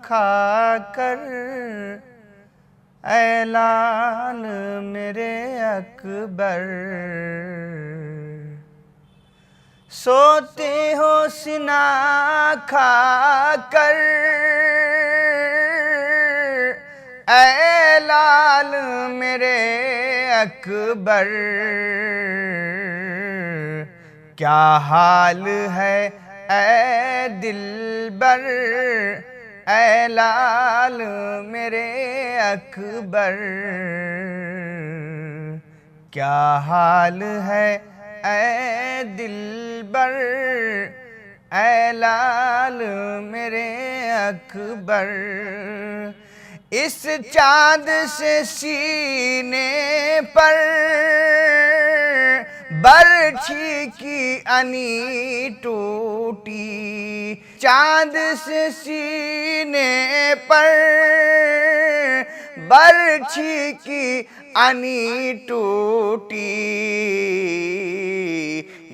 खाकर ऐ लाल मेरे अकबर। सोते हो सीना खाकर ऐ लाल मेरे अकबर। क्या हाल है ऐ दिलबर ऐ लाल मेरे अकबर। क्या हाल है ऐ दिलबर ऐ लाल मेरे अकबर। इस चाँद से सीने पर बरछी की अनी टूटी। चाँद से सीने पर बरछी की अनी टूटी।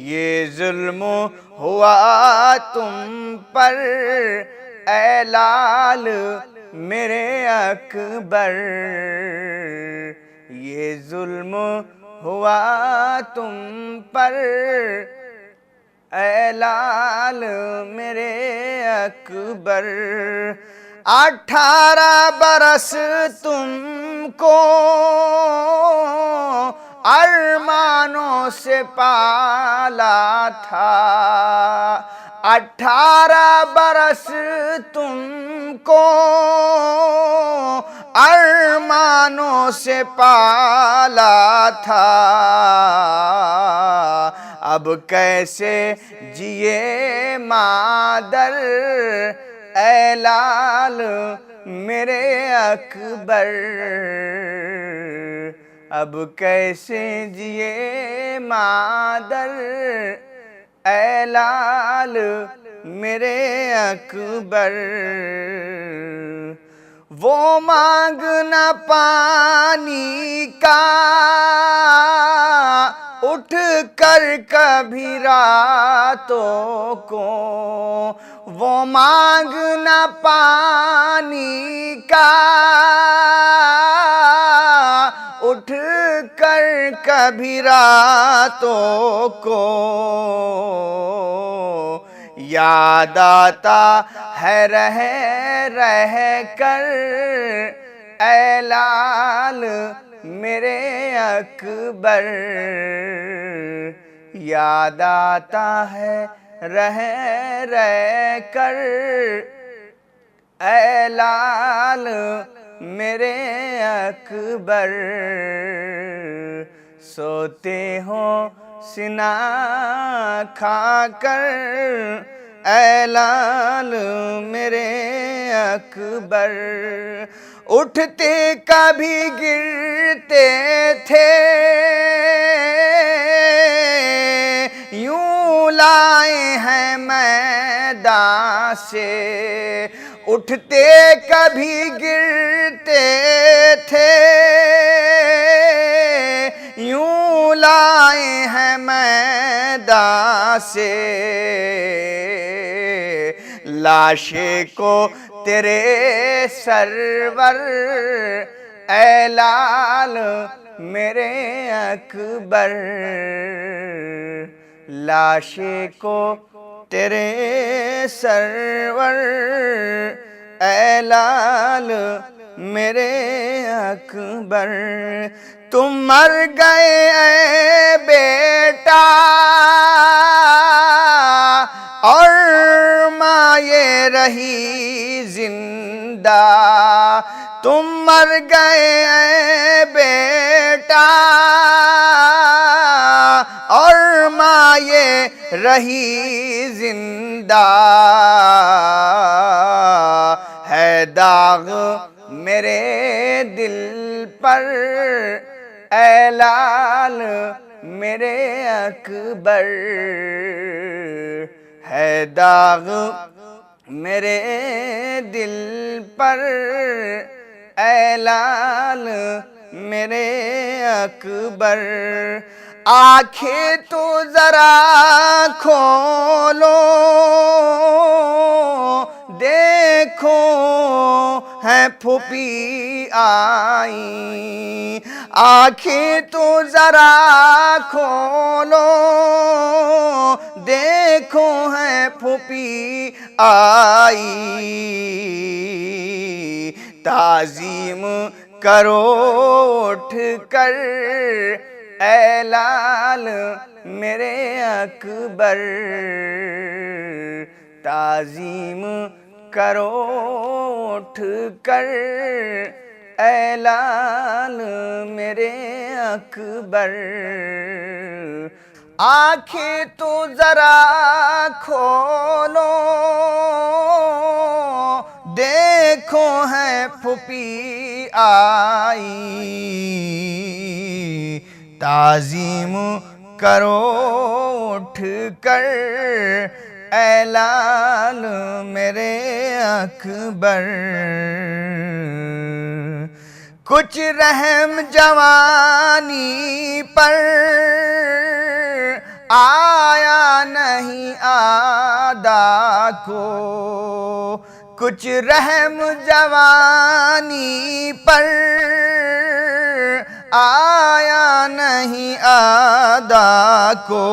ये जुल्म हुआ तुम पर ऐ लाल मेरे अकबर। ये जुल्म हुआ तुम पर ऐ लाल मेरे अकबर। 18 बरस तुमको अरमानों से पाला था। 18 बरस तुमको अरमानों से पाला था। अब कैसे जिए मादर ऐ लाल मेरे अकबर। अब कैसे जिए मादर ऐ लाल मेरे अकबर। वो मांगना पानी का उठ कर कभी रातों को। वो मांगना पानी का उठ कर कभी रातों को। याद आता है रह रह कर ऐ लाल मेरे अकबर। याद आता है रह रह कर ऐ लाल मेरे अकबर। सोते हो सीना खाकर ऐ लाल मेरे अकबर। उठते कभी गिरते थे यूं लाए हैं मैदान से। उठते कभी गिरते थे यूं लाए हैं मैदान से। लाशे को तेरे सरवर ऐ लाल मेरे अकबर। लाशे को तेरे सरवर ऐ लाल मेरे अकबर। तुम मर गए ऐ बेटा और माँ ये रही जिंदा। तुम मर गए ऐ बेटा और माँ ये रही जिंदा। है दाग मेरे दिल पर ऐ लाल मेरे अकबर। है दाग मेरे दिल पर ऐ लाल मेरे अकबर। आंखें तो जरा खोलो देखो है फूफी आई, आँखें तो जरा खोलो, देखो है फूफी आई। ताज़ीम करो उठ कर ऐ लाल मेरे अकबर, ताज़ीम करो उठ कर ऐ लाल मेरे अकबर। आँखें तो जरा खोलो, देखो है फूफी आई, ताज़ीम करो उठ कर ऐ लाल मेरे अकबर। कुछ रहम जवानी पर आया नहीं आदा को, कुछ रहम जवानी पर आया नहीं आदा को।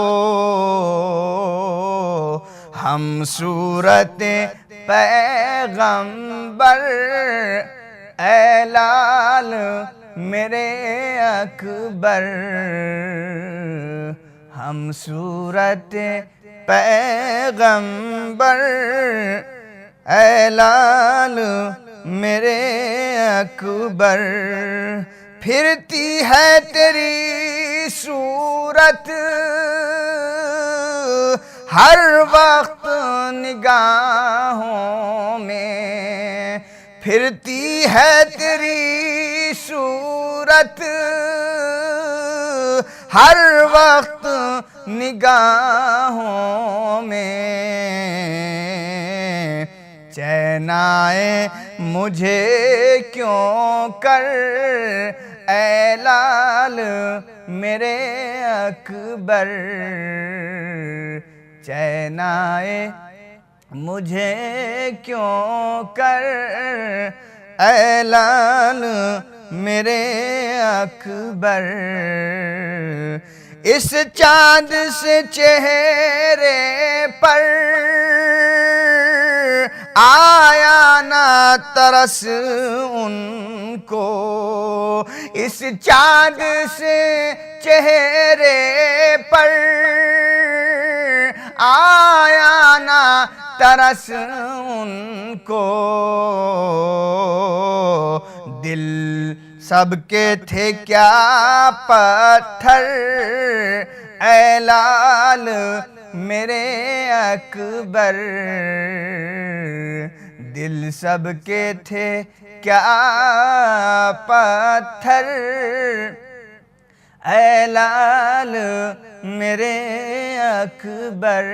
हम सूरत पैगंबर ऐ लाल मेरे अकबर, हम सूरत पैगंबर ऐ लाल मेरे अकबर। फिरती है तेरी सूरत हर वक्त निगाहों में, फिरती है तेरी सूरत हर वक्त निगाहों में। चैन आए मुझे क्यों कर ऐ लाल मेरे अकबर, चैन आए मुझे क्यों कर ऐ लाल मेरे अकबर। इस चाँद से चेहरे पर आया ना तरस उनको, इस चाँद से चेहरे पर आया ना तरस उनको। दिल सबके थे क्या पत्थर ऐ लाल मेरे अकबर, दिल सबके थे क्या पत्थर ऐ लाल मेरे अकबर।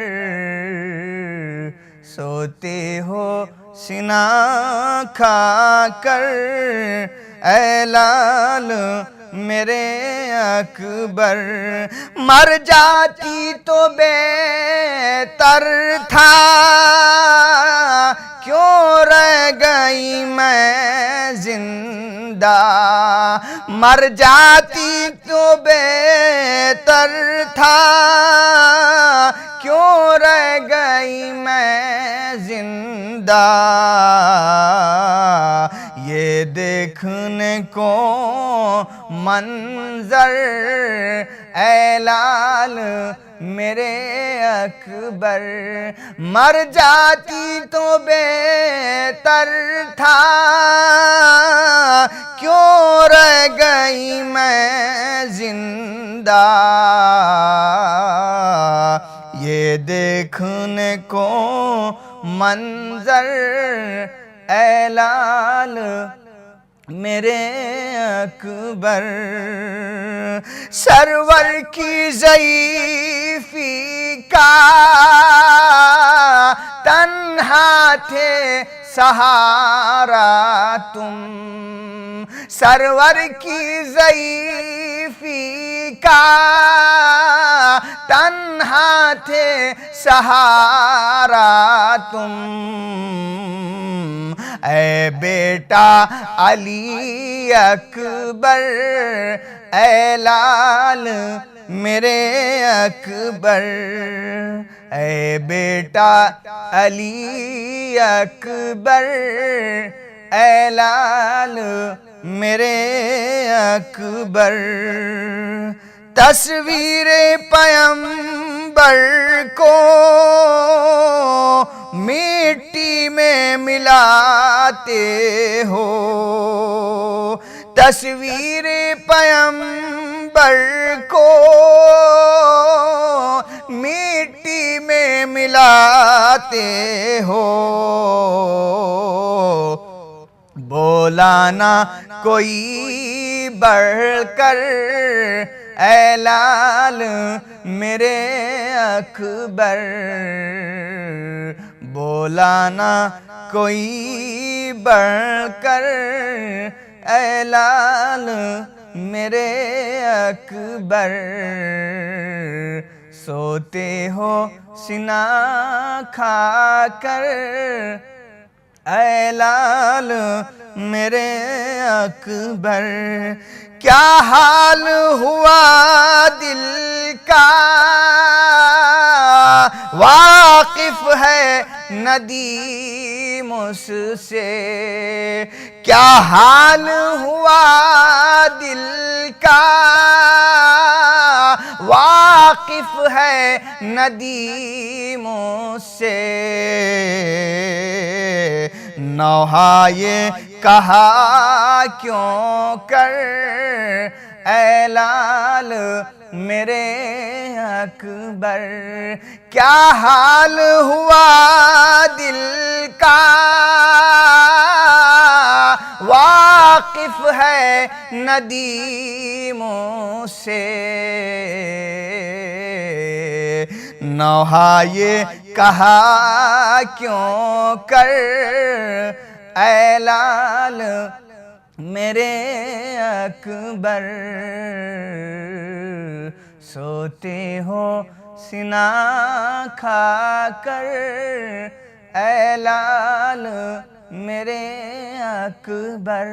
सोते हो सीना खाकर ऐ लाल मेरे अकबर, मर जाती तो बेहतर था, क्यों रह गई मैं जिंदा। मर जाती तो बेहतर था, क्यों रह गई मैं जिंदा। ये देखने को मंजर ऐ लाल मेरे अकबर, मर जाती तो बेहतर था, क्यों रह गई मैं जिंदा। ये देखने को मंजर ऐ लाल मेरे अकबर। सरवर की ज़ईफ़ी का तन्हा थे सहारा तुम, सरवर की ज़ईफ़ी का तन्हा थे सहारा तुम। ऐ बेटा अली अकबर, ऐ लाल मेरे अकबर, ऐ बेटा अली अकबर, ऐ लाल मेरे अकबर। तस्वीर पैगंबर को मिट्टी में मिलाते हो, तस्वीर पैगंबर को मिट्टी में मिलाते हो। बोला ना कोई बढ़कर, ऐ लाल मेरे अकबर, बोला ना कोई बढ़कर, ऐ लाल मेरे अकबर। सोते हो सीना खाकर, ऐ लाल मेरे अकबर। क्या हाल हुआ दिल का वाकिफ है नदीम उससे, क्या हाल हुआ दिल का वाकिफ है नदीम उससे। नौहा ये कहा क्यों कर, ऐ लाल मेरे अकबर। क्या हाल हुआ दिल का वाकिफ है नदीमों से। नौहा ये कहा क्यों कर, ऐ लाल मेरे अकबर। सोते हो सीना खाकर, ऐ लाल मेरे अकबर।